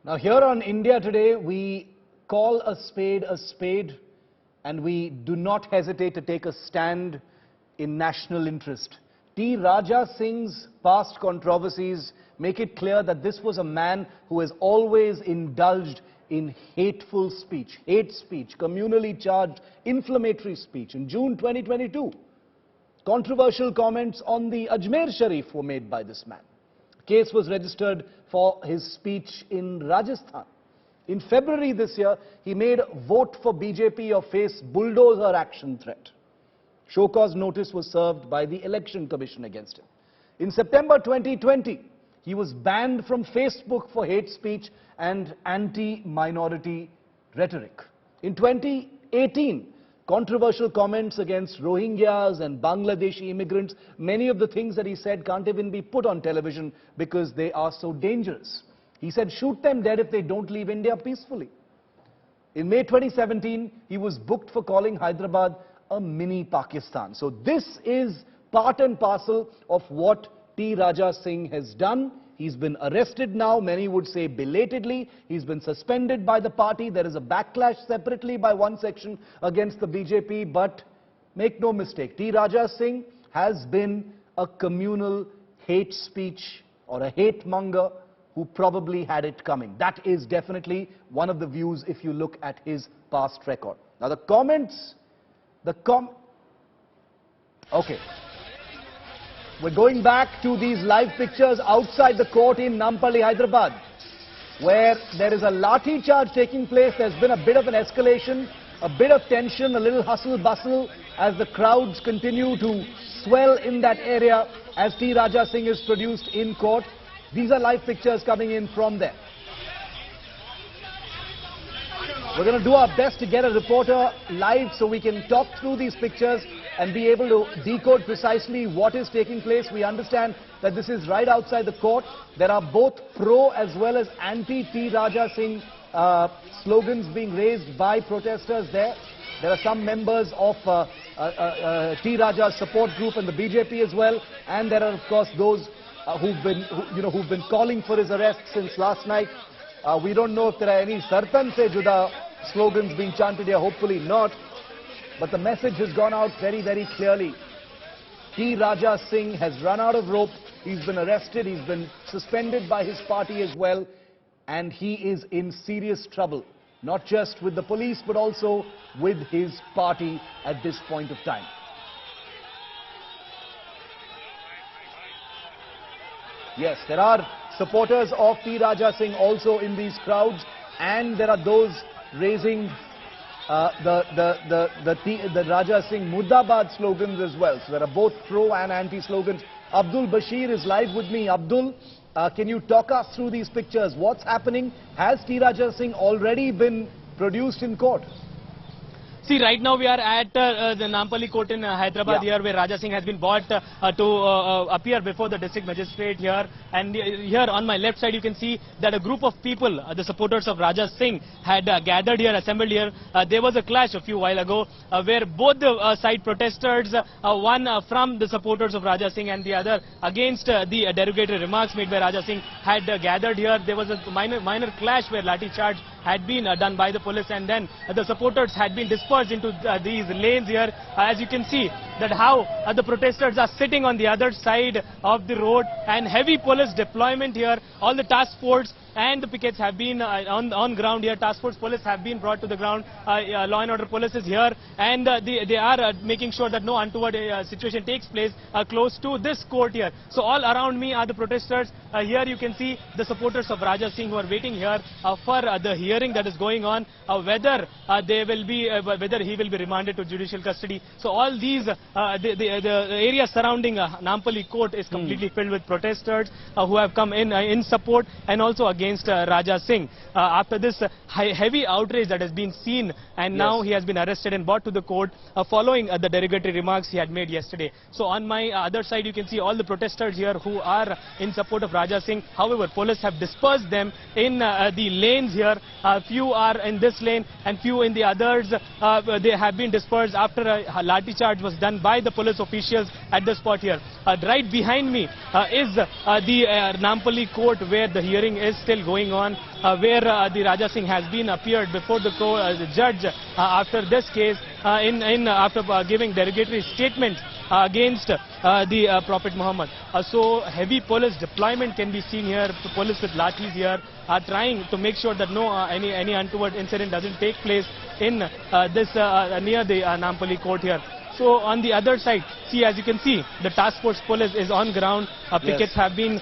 Now here on India Today, we call a spade, and we do not hesitate to take a stand in national interest. T. Raja Singh's past controversies make it clear that this was a man who has always indulged in hateful speech, hate speech, communally charged, inflammatory speech. In June 2022, controversial comments on the Ajmer Sharif were made by this man. A case was registered for his speech in Rajasthan. In February this year, he made vote for BJP or face bulldozer action threat. Show cause notice was served by the Election Commission against him. In September 2020, he was banned from Facebook for hate speech and anti-minority rhetoric. In 2018, controversial comments against Rohingyas and Bangladeshi immigrants, many of the things that he said can't even be put on television because they are so dangerous. He said, shoot them dead if they don't leave India peacefully. In May 2017, he was booked for calling Hyderabad a mini Pakistan. So this is part and parcel of what T. Raja Singh has done. He's been arrested now, many would say belatedly. He's been suspended by the party. There is a backlash separately by one section against the BJP. But make no mistake, T. Raja Singh has been a communal hate speech or a hate monger who probably had it coming. That is definitely one of the views if you look at his past record. Now the comments, okay. We're going back to these live pictures outside the court in Nampally, Hyderabad, where there is a lathi charge taking place. There's been a bit of an escalation, a bit of tension, a little hustle bustle as the crowds continue to swell in that area as T. Raja Singh is produced in court. These are live pictures coming in from there. We're going to do our best to get a reporter live so we can talk through these pictures and be able to decode precisely what is taking place. We understand that this is right outside the court. There are both pro as well as anti-T. Raja Singh slogans being raised by protesters there. There are some members of T. Raja's support group and the BJP as well. And there are, of course, those who've been calling for his arrest since last night. We don't know if there are any Sartan se juda slogans being chanted here. Hopefully not. But the message has gone out very, very clearly. T. Raja Singh has run out of rope. He's been arrested. He's been suspended by his party as well. And he is in serious trouble. Not just with the police, but also with his party at this point of time. Yes, there are supporters of T. Raja Singh also in these crowds. And there are those raising the Raja Singh Murdabad slogans as well. So there are both pro and anti slogans. Abdul Bashir is live with me. Abdul, can you talk us through these pictures? What's happening? Has T. Raja Singh already been produced in court? See, right now we are at the Nampally court in Hyderabad here, where Raja Singh has been brought to appear before the district magistrate here. And here on my left side you can see that a group of people, the supporters of Raja Singh, had gathered here, assembled here. There was a clash a few while ago where both the side protesters, one from the supporters of Raja Singh and the other against the derogatory remarks made by Raja Singh, had gathered here. There was a minor clash where lathi charge had been done by the police, and then the supporters had been dispersed into these lanes here. As you can see that how the protesters are sitting on the other side of the road, and heavy police deployment here. All the task force and the pickets have been on ground here. Task force police have been brought to the ground. Law and order police is here, and they are making sure that no untoward situation takes place close to this court here. So all around me are the protesters. Here you can see the supporters of Raja Singh who are waiting here for the hearing that is going on, whether he will be remanded to judicial custody. So all these the area surrounding Nampally court is completely filled with protesters who have come in support and also against Raja Singh. After this heavy outrage that has been seen, and now he has been arrested and brought to the court following the derogatory remarks he had made yesterday. So on my other side you can see all the protesters here who are in support of Raja Singh. However, police have dispersed them in the lanes here. Few are in this lane and few in the others. They have been dispersed after a lathi charge was done by the police officials at the spot here. Right behind me is the Nampally court where the hearing is still still going on, where the Raja Singh has been appeared before the judge after this case, after giving derogatory statements against the Prophet Muhammad. So heavy police deployment can be seen here. Police with lathis here are trying to make sure that any untoward incident doesn't take place in this near the Nampally court here. So on the other side, see, as you can see, the task force police is on ground. Pickets have been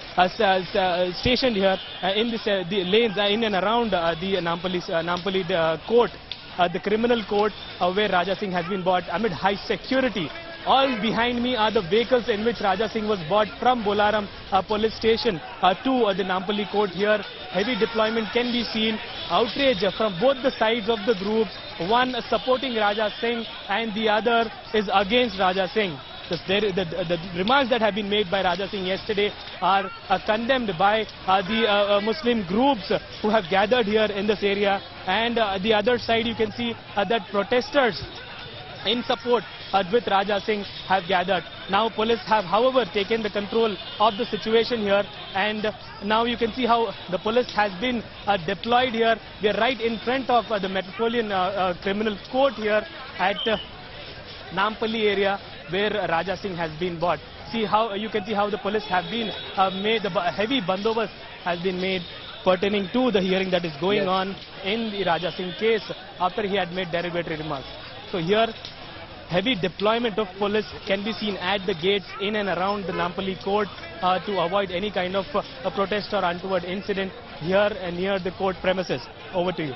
stationed here in this, the lanes in and around the Nampally court, the criminal court where Raja Singh has been brought amid high security. All behind me are the vehicles in which Raja Singh was brought from Bolaram police station to the Nampally court here. Heavy deployment can be seen. Outrage from both the sides of the groups. One supporting Raja Singh and the other is against Raja Singh. The remarks that have been made by Raja Singh yesterday are condemned by the Muslim groups who have gathered here in this area. And the other side, you can see that protesters in support with Raja Singh have gathered. Now police have, however, taken the control of the situation here, and now you can see how the police has been deployed here. We are right in front of the Metropolitan Criminal Court here at Nampally area where Raja Singh has been brought. See how you can see how the police have been made, the heavy bandobast has been made pertaining to the hearing that is going on in the Raja Singh case after he had made derogatory remarks. So here, heavy deployment of police can be seen at the gates in and around the Nampally court to avoid any kind of protest or untoward incident here and near the court premises. Over to you.